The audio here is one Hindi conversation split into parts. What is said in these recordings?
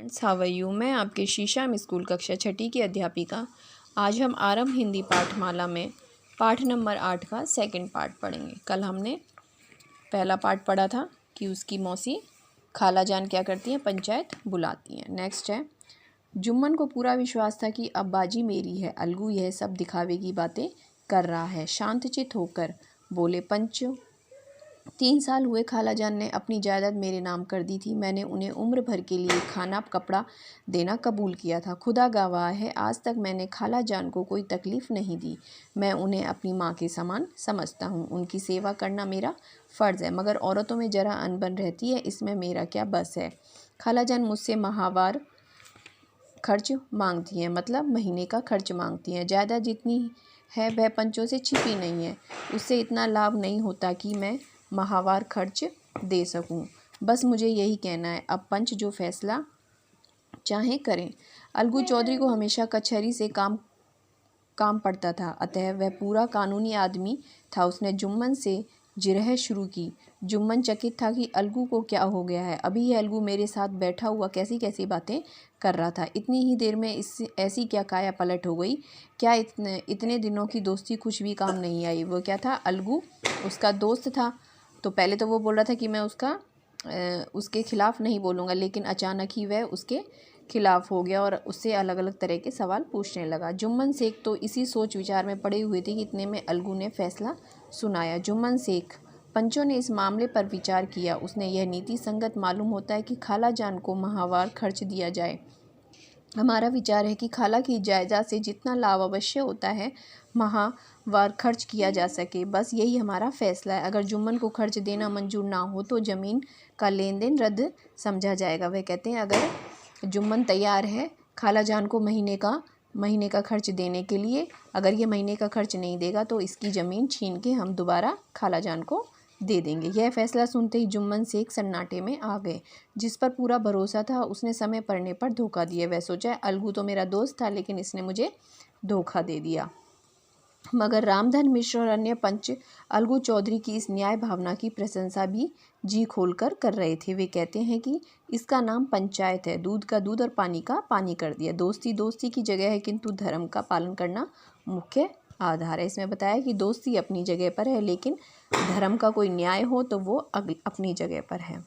Friends, how are you. मैं आपके शीशम स्कूल कक्षा छठी की अध्यापिका। आज हम आरंभ हिंदी पाठमाला में पाठ नंबर 8 का सेकंड पार्ट पढ़ेंगे। कल हमने पहला पार्ट पढ़ा था कि उसकी मौसी खाला जान क्या करती हैं, पंचायत बुलाती हैं। नेक्स्ट है, जुम्मन को पूरा विश्वास था कि अब बाजी मेरी है, अलगू यह सब दिखावे की बातें कर रहा है। शांतचित्त होकर बोले, पंच 3 साल हुए खाला जान ने अपनी जायदाद मेरे नाम कर दी थी। मैंने उन्हें उम्र भर के लिए खाना कपड़ा देना कबूल किया था। खुदा गवाह है, आज तक मैंने खाला जान को कोई तकलीफ़ नहीं दी। मैं उन्हें अपनी माँ के समान समझता हूँ। उनकी सेवा करना मेरा फ़र्ज़ है, मगर औरतों में ज़रा अनबन रहती है, इसमें मेरा क्या बस है। खाला जान मुझसे माहवार खर्च मांगती हैं, मतलब महीने का खर्च मांगती हैं। जायदाद जितनी है वह पंचों से छिपी नहीं है। उससे इतना लाभ नहीं होता कि मैं माहवार खर्च दे सकूं। बस मुझे यही कहना है, अब पंच जो फैसला चाहें करें। अलगू चौधरी को हमेशा कचहरी से काम पड़ता था, अतः वह पूरा कानूनी आदमी था। उसने जुम्मन से जिरह शुरू की। जुम्मन चकित था कि अलगू को क्या हो गया है। अभी यह अलगू मेरे साथ बैठा हुआ कैसी कैसी बातें कर रहा था। इतनी ही देर में इससे ऐसी क्या काया पलट हो गई। क्या इतने दिनों की दोस्ती कुछ भी काम नहीं आई। वो क्या था, अलगू उसका दोस्त था। तो पहले तो वो बोल रहा था कि मैं उसके खिलाफ़ नहीं बोलूँगा, लेकिन अचानक ही वह उसके खिलाफ़ हो गया और उससे अलग अलग तरह के सवाल पूछने लगा। जुम्मन शेख तो इसी सोच विचार में पड़े हुए थे कि इतने में अलगू ने फैसला सुनाया। जुम्मन शेख, पंचों ने इस मामले पर विचार किया। उसने यह नीति संगत मालूम होता है कि खाला जान को माहवार खर्च दिया जाए। हमारा विचार है कि खाला की जायदाद से जितना लाभ अवश्य होता है माहवार खर्च किया जा सके। बस यही हमारा फैसला है। अगर जुम्मन को खर्च देना मंजूर ना हो तो ज़मीन का लेन देन रद्द समझा जाएगा। वह कहते हैं अगर जुम्मन तैयार है खाला जान को महीने का खर्च देने के लिए, अगर ये महीने का खर्च नहीं देगा तो इसकी ज़मीन छीन के हम दोबारा खाला जान को दे देंगे। यह फैसला सुनते ही जुम्मन शेख सन्नाटे में आ गए। जिस पर पूरा भरोसा था उसने समय पड़ने पर धोखा दिया। वह सोचा, अलगू तो मेरा दोस्त था, लेकिन इसने मुझे धोखा दे दिया। मगर रामधन मिश्र और अन्य पंच अलगू चौधरी की इस न्याय भावना की प्रशंसा भी जी खोलकर कर रहे थे। वे कहते हैं कि इसका नाम पंचायत है, दूध का दूध और पानी का पानी कर दिया। दोस्ती दोस्ती की जगह है, किंतु धर्म का पालन करना मुख्य आधार है। इसमें बताया कि दोस्ती अपनी जगह पर है, लेकिन धर्म का कोई न्याय हो तो वो अपनी जगह पर है।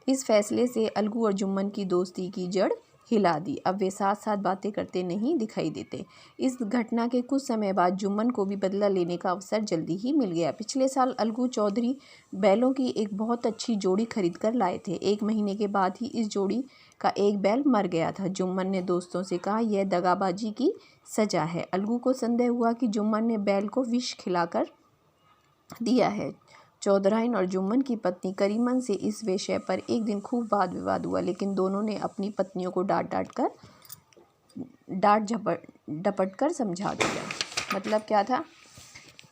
इस फैसले से अलगू और जुम्मन की दोस्ती की जड़ हिला दी। अब वे साथ साथ बातें करते नहीं दिखाई देते। इस घटना के कुछ समय बाद जुम्मन को भी बदला लेने का अवसर जल्दी ही मिल गया। पिछले साल अलगू चौधरी बैलों की एक बहुत अच्छी जोड़ी खरीद कर लाए थे। 1 महीने के बाद ही इस जोड़ी का एक बैल मर गया था। जुम्मन ने दोस्तों से कहा, यह दगाबाजी की सजा है। अलगू को संदेह हुआ कि जुम्मन ने बैल को विष खिलाकर दिया है। चौधराइन और जुम्मन की पत्नी करीमन से इस विषय पर एक दिन खूब वाद विवाद हुआ, लेकिन दोनों ने अपनी पत्नियों को डांट डपट कर समझा दिया। मतलब क्या था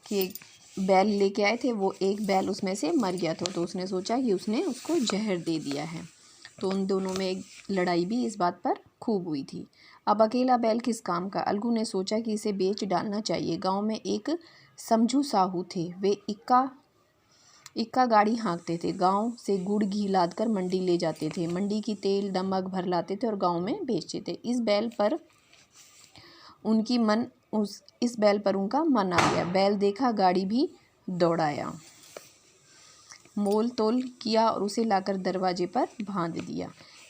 कि एक बैल लेके आए थे, वो एक बैल उसमें से मर गया था, तो उसने सोचा कि उसने उसको जहर दे दिया है। तो उन दोनों में एक लड़ाई भी इस बात पर खूब हुई थी। अब अकेला बैल किस काम का। अलगू ने सोचा कि इसे बेच डालना चाहिए। गांव में एक समझू साहू थे। वे इक्का गाड़ी हाँकते थे। गांव से गुड़ घी लादकर मंडी ले जाते थे। मंडी की तेल नमक भर लाते थे और गांव में बेचते थे। इस बैल पर उनका मन आ गया। बैल देखा, गाड़ी भी दौड़ाया, मोल तोल किया और उसे लाकर दरवाजे पर बांध दिया।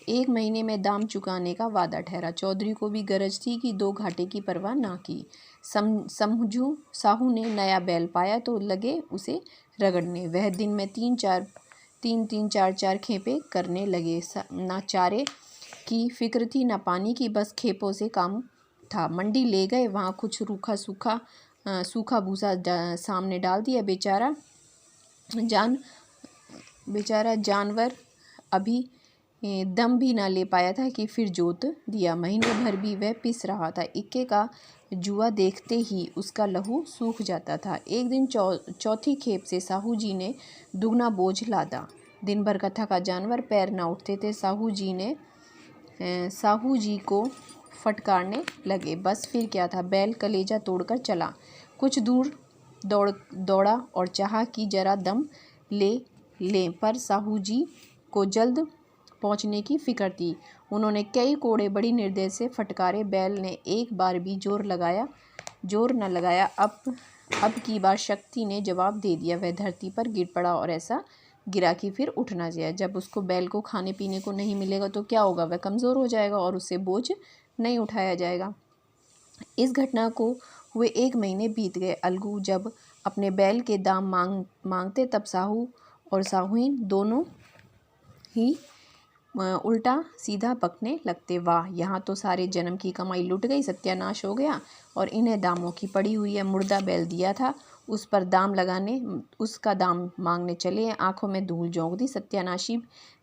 1 महीने में दाम चुकाने का वादा ठहरा। चौधरी को भी गरज थी कि 2 घाटे की परवाह ना की। समझू साहू ने नया बैल पाया तो लगे उसे रगड़ने। वह दिन में 3 4 खेपे करने लगे। ना चारे की फिक्र थी, ना पानी की, बस खेपों से काम था। मंडी ले गए, वहाँ कुछ सूखा भूसा सामने डाल दिया। बेचारा जानवर अभी दम भी ना ले पाया था कि फिर जोत दिया। महीने भर भी वह पिस रहा था। इक्के का जुआ देखते ही उसका लहू सूख जाता था। एक दिन चौथी खेप से साहू जी ने दुगना बोझ लादा। दिन भर का थका जानवर पैर ना उठते थे। साहू जी को फटकारने लगे। बस फिर क्या था, बैल कलेजा तोड़कर चला। कुछ दूर दौड़ा और चाहा कि जरा दम ले, पर साहू जी को जल्द पहुंचने की फिक्र थी। उन्होंने कई कोड़े बड़ी निर्दय से फटकारे। बैल ने एक बार भी जोर न लगाया। अब की बार शक्ति ने जवाब दे दिया। वह धरती पर गिर पड़ा और ऐसा गिरा कि फिर उठ ना जाए। जब उसको बैल को खाने पीने को नहीं मिलेगा तो क्या होगा, वह कमज़ोर हो जाएगा और उससे बोझ नहीं उठाया जाएगा। इस घटना को हुए 1 महीने बीत गए। अलगू जब अपने बैल के दाम मांगते तब साहू और साहूइन दोनों ही उल्टा सीधा बकने लगते। वाह, यहाँ तो सारे जन्म की कमाई लुट गई, सत्यानाश हो गया। और इन्हें दामों की पड़ी हुई है। मुर्दा बैल दिया था, उस पर दाम लगाने, उसका दाम मांगने चले, आंखों में धूल झोंक दी। सत्यानाशी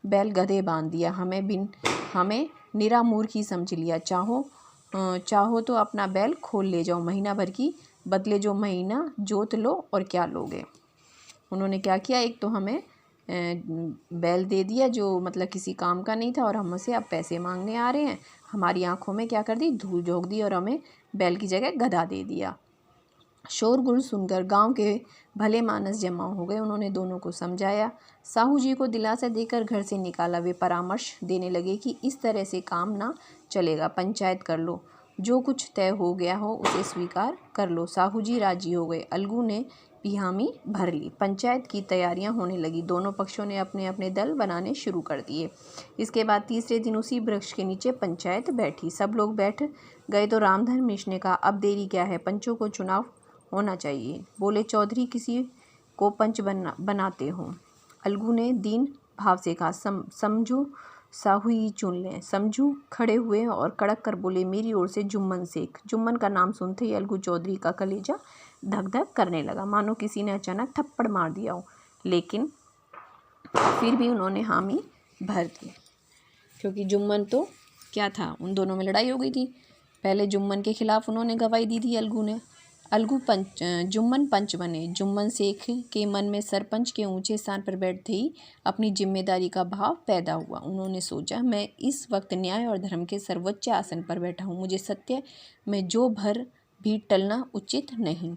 बैल गधे बांध दिया। हमें निरा मूर्ख ही समझ लिया। चाहो तो अपना बैल खोल ले जाओ, महीना भर की बदले जो महीना जोत लो, और क्या लोगे। उन्होंने क्या किया, एक तो हमें बैल दे दिया जो मतलब किसी काम का नहीं था, और हमसे अब पैसे मांगने आ रहे हैं। हमारी आंखों में क्या कर दी, धूल झोंक दी, और हमें बैल की जगह गधा दे दिया। शोरगुल सुनकर गांव के भले मानस जमा हो गए। उन्होंने दोनों को समझाया, साहू जी को दिलासा देकर घर से निकाला। वे परामर्श देने लगे कि इस तरह से काम ना चलेगा, पंचायत कर लो, जो कुछ तय हो गया हो उसे स्वीकार कर लो। साहू जी राजी हो गए। अलगू ने भी हामी भर ली। पंचायत की तैयारियां होने लगी। दोनों पक्षों ने अपने अपने दल बनाने शुरू कर दिए। इसके बाद तीसरे दिन उसी वृक्ष के नीचे पंचायत बैठी। सब लोग बैठ गए तो रामधन मिश्र ने कहा, अब देरी क्या है, पंचों को चुनाव होना चाहिए। बोले, चौधरी किसी को पंच बनाते हो। अलगू ने दीन भाव से कहा, समझू साहू ही चुन लें। समझू खड़े हुए और कड़क कर बोले, मेरी ओर से जुम्मन शेख। जुम्मन का नाम सुनते ही अलगू चौधरी का कलेजा धक धक करने लगा, मानो किसी ने अचानक थप्पड़ मार दिया हो। लेकिन फिर भी उन्होंने हामी भर दी, क्योंकि जुम्मन तो क्या था, उन दोनों में लड़ाई हो गई थी। पहले जुम्मन के खिलाफ उन्होंने गवाही दी थी अलगू ने। जुम्मन पंच बने। जुम्मन शेख के मन में सरपंच के ऊंचे स्थान पर बैठते ही अपनी जिम्मेदारी का भाव पैदा हुआ। उन्होंने सोचा, मैं इस वक्त न्याय और धर्म के सर्वोच्च आसन पर बैठा हूँ, मुझे सत्य में जो भर भी टलना उचित नहीं।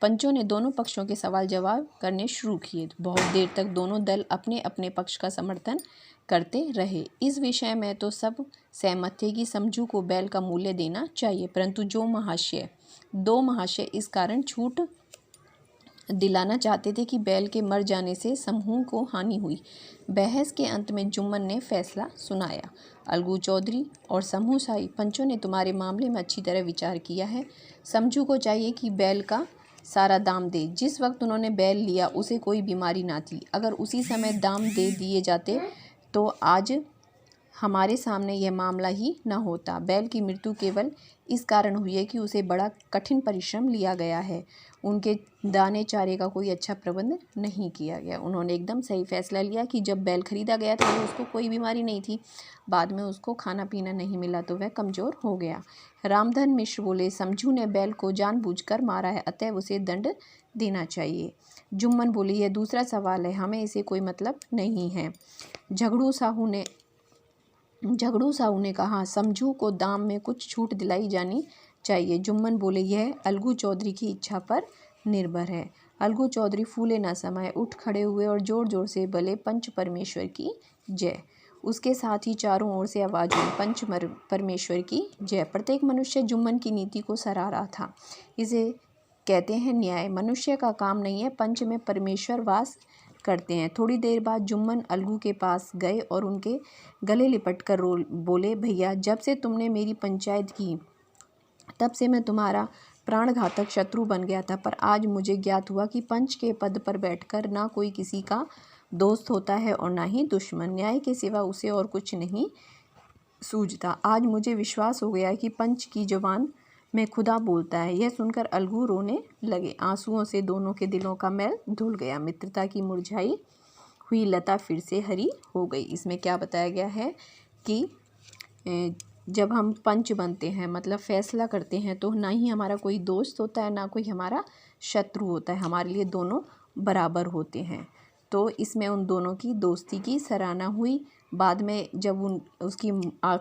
पंचों ने दोनों पक्षों के सवाल जवाब करने शुरू किए। बहुत देर तक दोनों दल अपने अपने पक्ष का समर्थन करते रहे। इस विषय में तो सब सहमत थे कि समझू को बैल का मूल्य देना चाहिए, परंतु दो महाशय इस कारण छूट दिलाना चाहते थे कि बैल के मर जाने से समूह को हानि हुई। बहस के अंत में जुम्मन ने फैसला सुनाया, अलगू चौधरी और समूह शाही पंचों ने तुम्हारे मामले में अच्छी तरह विचार किया है। समझू को चाहिए कि बैल का सारा दाम दे। जिस वक्त उन्होंने बैल लिया उसे कोई बीमारी ना थी। अगर उसी समय दाम दे दिए जाते तो आज हमारे सामने यह मामला ही न होता। बैल की मृत्यु केवल इस कारण हुई है कि उसे बड़ा कठिन परिश्रम लिया गया है, उनके दाने चारे का कोई अच्छा प्रबंध नहीं किया गया। उन्होंने एकदम सही फैसला लिया कि जब बैल खरीदा गया था तो उसको कोई बीमारी नहीं थी, बाद में उसको खाना पीना नहीं मिला तो वह कमज़ोर हो गया। रामधन मिश्र बोले, समझू ने बैल को जानबूझकर मारा है, अतएव उसे दंड देना चाहिए। जुम्मन बोली, यह दूसरा सवाल है, हमें इसे कोई मतलब नहीं है। झगड़ू साहू ने कहा, समझू को दाम में कुछ छूट दिलाई जानी चाहिए। जुम्मन बोले, यह अलगू चौधरी की इच्छा पर निर्भर है। अलगू चौधरी फूले न समाये उठ खड़े हुए और जोर जोर से बोले, पंच परमेश्वर की जय। उसके साथ ही चारों ओर से आवाज़ हुई, पंच परमेश्वर की जय। प्रत्येक मनुष्य जुम्मन की नीति को सराह रहा था। इसे कहते हैं न्याय। मनुष्य का काम नहीं है, पंच में परमेश्वर वास करते हैं। थोड़ी देर बाद जुम्मन अलगू के पास गए और उनके गले लिपट कर बोले, भैया, जब से तुमने मेरी पंचायत की तब से मैं तुम्हारा प्राणघातक शत्रु बन गया था, पर आज मुझे ज्ञात हुआ कि पंच के पद पर बैठकर ना कोई किसी का दोस्त होता है और ना ही दुश्मन। न्याय के सिवा उसे और कुछ नहीं सूझता। आज मुझे विश्वास हो गया कि पंच की जुबान में खुदा बोलता है। यह सुनकर अलगू रोने लगे। आंसुओं से दोनों के दिलों का मैल धुल गया। मित्रता की मुरझाई हुई लता फिर से हरी हो गई। इसमें क्या बताया गया है कि जब हम पंच बनते हैं, मतलब फैसला करते हैं, तो ना ही हमारा कोई दोस्त होता है ना कोई हमारा शत्रु होता है, हमारे लिए दोनों बराबर होते हैं। तो इसमें उन दोनों की दोस्ती की सराहना हुई। बाद में जब उसकी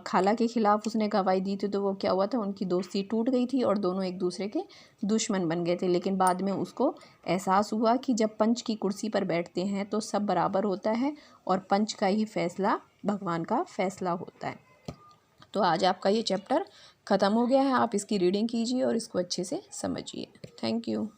खाला के खिलाफ उसने गवाही दी थी तो वो क्या हुआ था, उनकी दोस्ती टूट गई थी और दोनों एक दूसरे के दुश्मन बन गए थे। लेकिन बाद में उसको एहसास हुआ कि जब पंच की कुर्सी पर बैठते हैं तो सब बराबर होता है और पंच का ही फैसला भगवान का फैसला होता है। तो आज आपका ये चैप्टर ख़त्म हो गया है। आप इसकी रीडिंग कीजिए और इसको अच्छे से समझिए। Thank you.